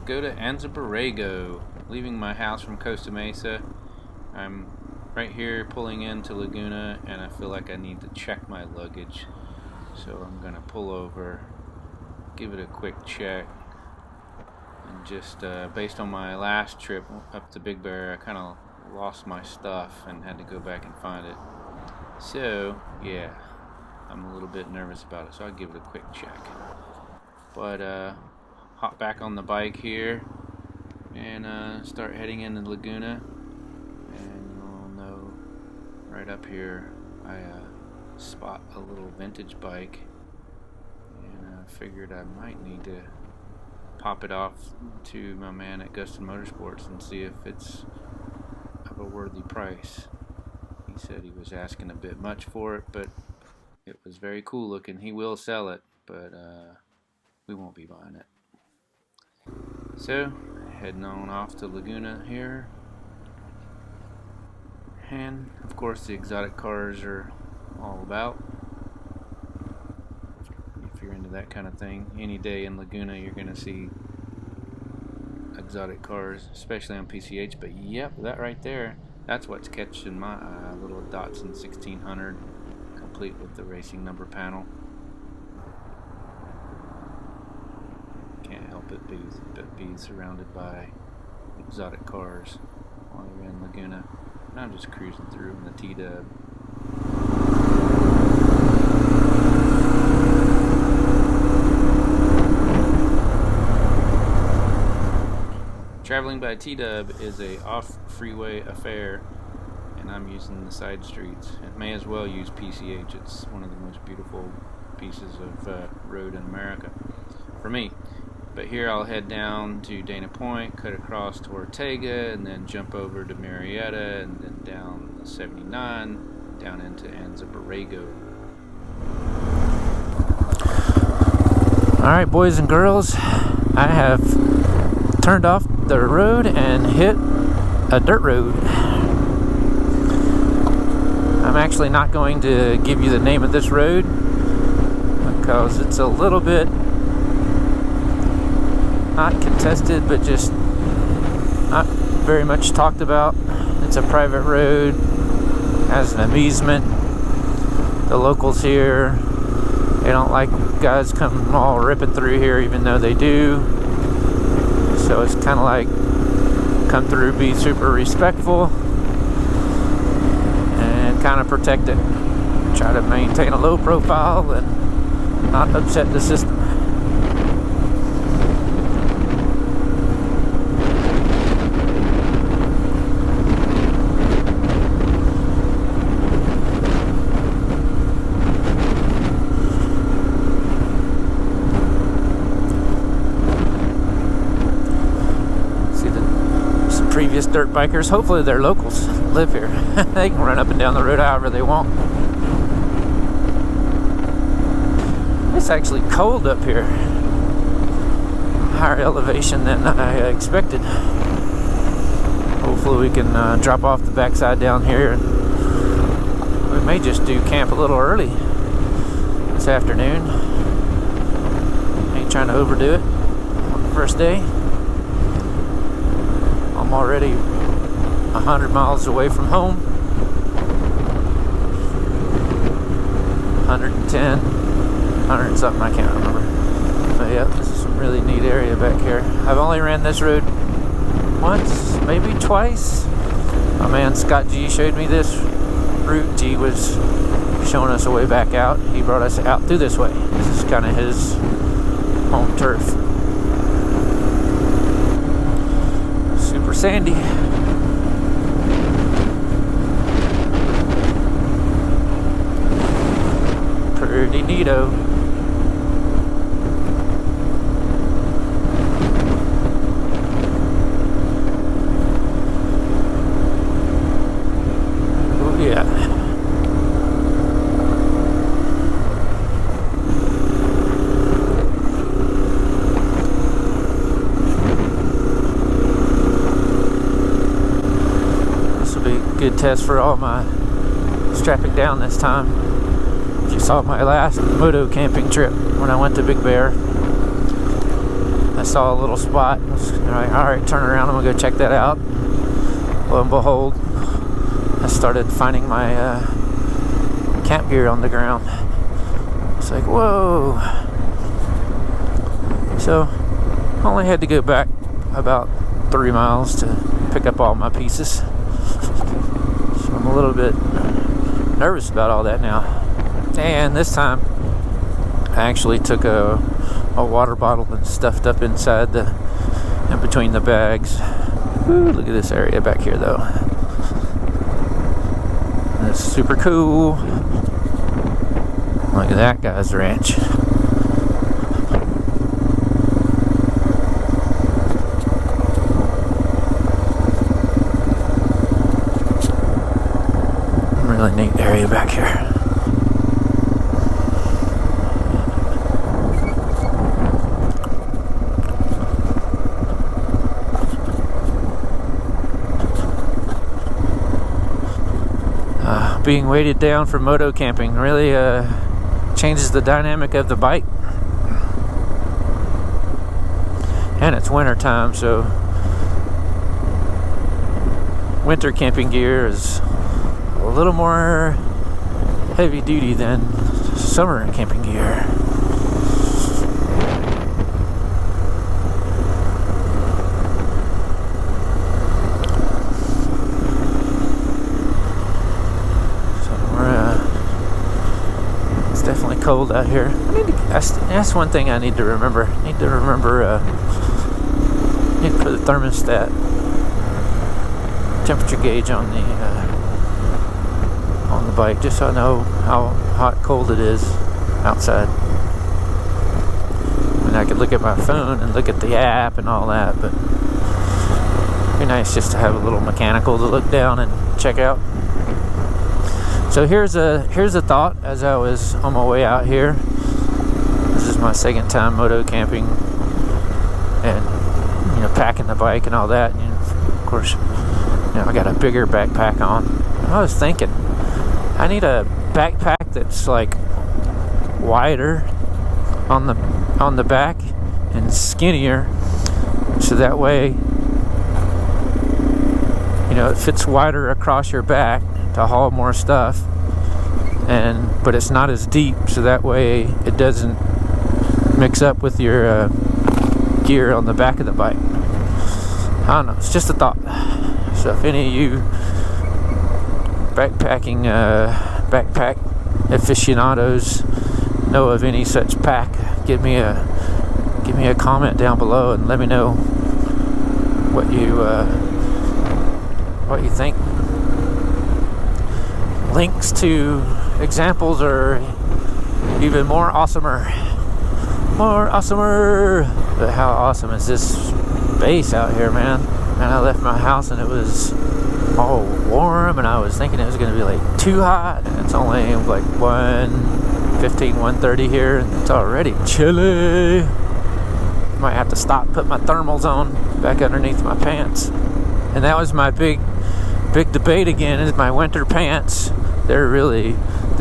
go to Anza Borrego. Leaving my house from Costa Mesa. I'm right here pulling into Laguna, and I feel like I need to check my luggage. So I'm gonna pull over, give it a quick check, and just based on my last trip up to Big Bear, I kind of lost my stuff and had to go back and find it. So yeah, I'm a little bit nervous about it, so I'll give it a quick check. But hop back on the bike here and start heading into Laguna. And you'll know right up here I spot a little vintage bike, and I figured I might need to pop it off to my man at Costa Motorsports and see if it's of a worthy price. He said he was asking a bit much for it, but it was very cool looking. He will sell it, but we won't be buying it. So heading on off to Laguna here, and of course the exotic cars are all about. If you're into that kind of thing, any day in Laguna you're gonna see exotic cars, especially on PCH. But yep, that right there, that's what's catching my eye. Little Datsun 1600, complete with the racing number panel. Can't help it but be surrounded by exotic cars while you're in Laguna. And I'm just cruising through in the TDUB. Traveling by TDUB is a off-freeway affair, and I'm using the side streets. It may as well use PCH. It's one of the most beautiful pieces of road in America for me. But here I'll head down to Dana Point, cut across to Ortega, and then jump over to Marietta, and then down the 79, down into Anza Borrego. Alright, boys and girls, I have turned off the road and hit a dirt road. I'm actually not going to give you the name of this road because it's a little bit not contested, but just not very much talked about. It's a private road, has an easement. The locals here, they don't like guys coming all ripping through here, even though they do. So it's kind of like, come through, be super respectful, and kind of protect it. Try to maintain a low profile and not upset the system. Previous dirt bikers, hopefully they're locals, live here. They can run up and down the road however they want. It's actually cold up here, higher elevation than I expected. Hopefully we can drop off the backside down here, and we may just do camp a little early this afternoon. Ain't trying to overdo it on the first day. I'm already 100 miles away from home. 110, 100 something, I can't remember. But yeah, this is some really neat area back here. I've only ran this road once, maybe twice. My man Scott G showed me this route. G was showing us a way back out. He brought us out through this way. This is kind of his home turf. Super sandy. Pretty neato. Oh yeah. Good test for all my strapping down this time. If you saw my last moto camping trip when I went to Big Bear, I saw a little spot. I was like, alright, turn around, I'm gonna go check that out. Lo and behold, I started finding my camp gear on the ground. It's like, whoa. So I only had to go back about 3 miles to pick up all my pieces. So I'm a little bit nervous about all that now. And this time I actually took a water bottle and stuffed up inside in between the bags. Ooh, look at this area back here though. That's super cool. Look at that guy's ranch. Really neat area back here. Being weighted down for moto camping really changes the dynamic of the bike. And it's winter time, so winter camping gear is a little more heavy duty than summer camping gear. Definitely cold out here. That's one thing I need to remember. I need to put the thermostat temperature gauge on the bike, just so I know how hot, cold it is outside. I mean, I could look at my phone and look at the app and all that, but it'd be nice just to have a little mechanical to look down and check out. So here's a thought as I was on my way out here. This is my second time moto camping and packing the bike and all that. And of course, I got a bigger backpack on. I was thinking I need a backpack that's like wider on the back and skinnier, so that way it fits wider across your back to haul more stuff, but it's not as deep, so that way it doesn't mix up with your gear on the back of the bike. I don't know, it's just a thought. So if any of you backpack aficionados know of any such pack, give me a comment down below and let me know what you think. Links to examples are even more awesomer. But how awesome is this space out here, man? And I left my house and it was all warm, and I was thinking it was going to be like too hot, and it's only like 1:30 here, and it's already chilly. Might have to stop, put my thermals on back underneath my pants. And that was my big debate again, is my winter pants. They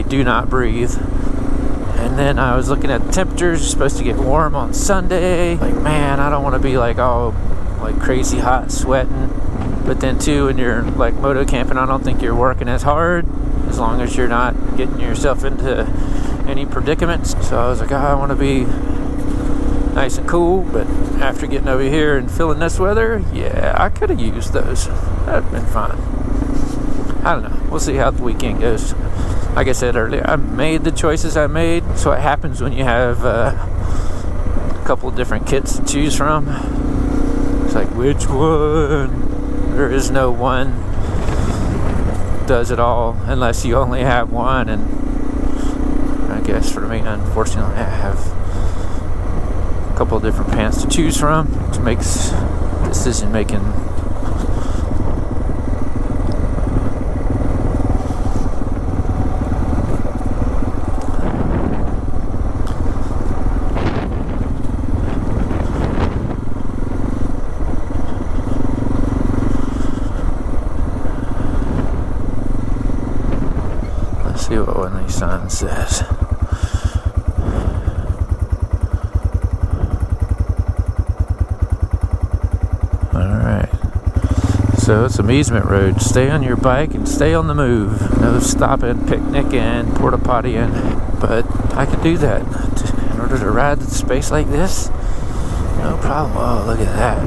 do not breathe. And then I was looking at the temperatures. It's supposed to get warm on Sunday. Like, man, I don't want to be like all like crazy hot, sweating. But then too, when you're like moto camping, I don't think you're working as hard, as long as you're not getting yourself into any predicaments. So I was like, I want to be nice and cool. But after getting over here and feeling this weather, yeah, I could have used those. That'd been fine. I don't know. We'll see how the weekend goes. Like I said earlier, I made the choices I made. So what happens when you have a couple of different kits to choose from? It's like, which one? There is no one does it all unless you only have one. And I guess for me, unfortunately, I have a couple of different pants to choose from, which makes decision making see what one of these signs says. So it's an easement road. Stay on your bike and stay on the move. No stopping, picnicking, porta pottying. But I could do that in order to ride the space like this. No problem. Oh, look at that.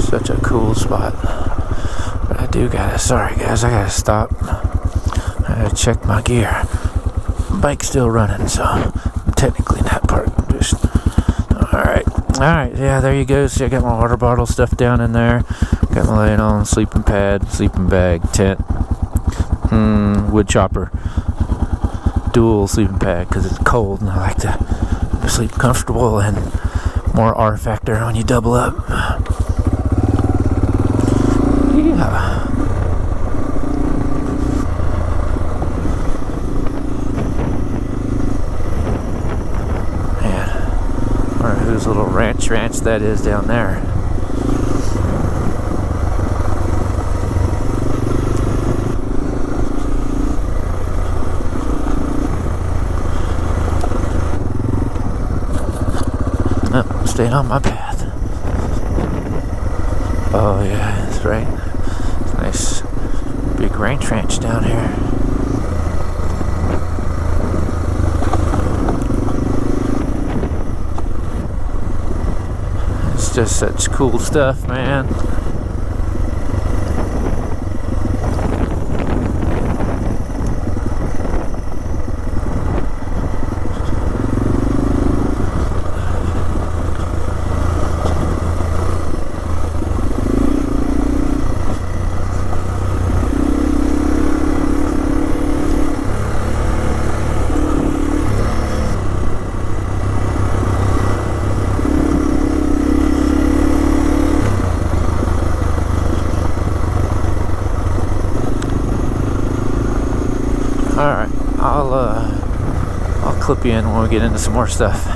Such a cool spot. But I do gotta, sorry guys, I gotta stop. I gotta check my gear. Bike's still running, so I'm technically not parked. Just alright, yeah, there you go. See, I got my water bottle stuff down in there. Got my laying on sleeping pad, sleeping bag, tent, wood chopper, dual sleeping pad because it's cold and I like to sleep comfortable and more R factor when you double up. Yeah. Whose little ranch that is down there. Oh, staying on my path. Oh yeah, that's right. It's a nice big ranch down here. Just such cool stuff, man. Alright, I'll clip you in when we get into some more stuff.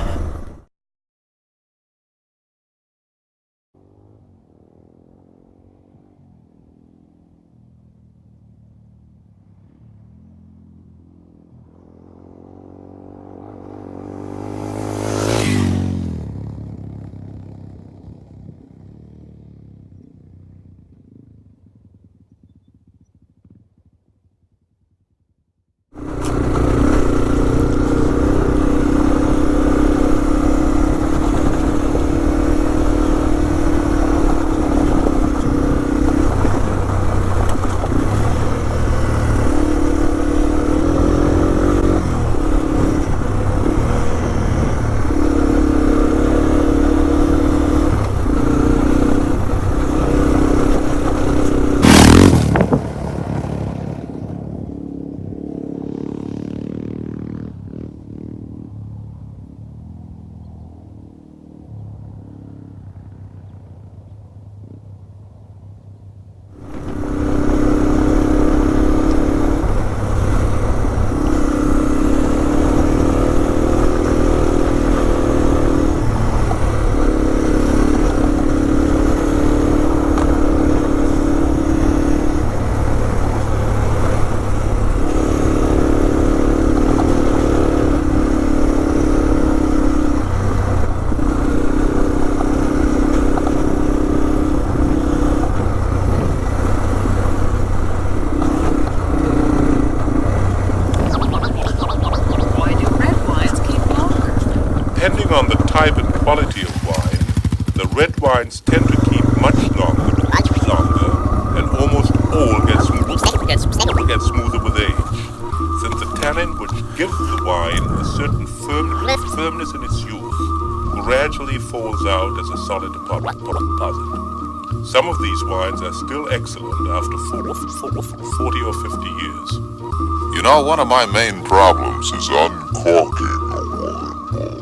Depending on the type and quality of wine, the red wines tend to keep much longer, and almost all get smoother with age, since the tannin which gives the wine a certain firmness in its use gradually falls out as a solid deposit. Some of these wines are still excellent after 40 or 50 years. You know, one of my main problems is uncorking a wine bottle.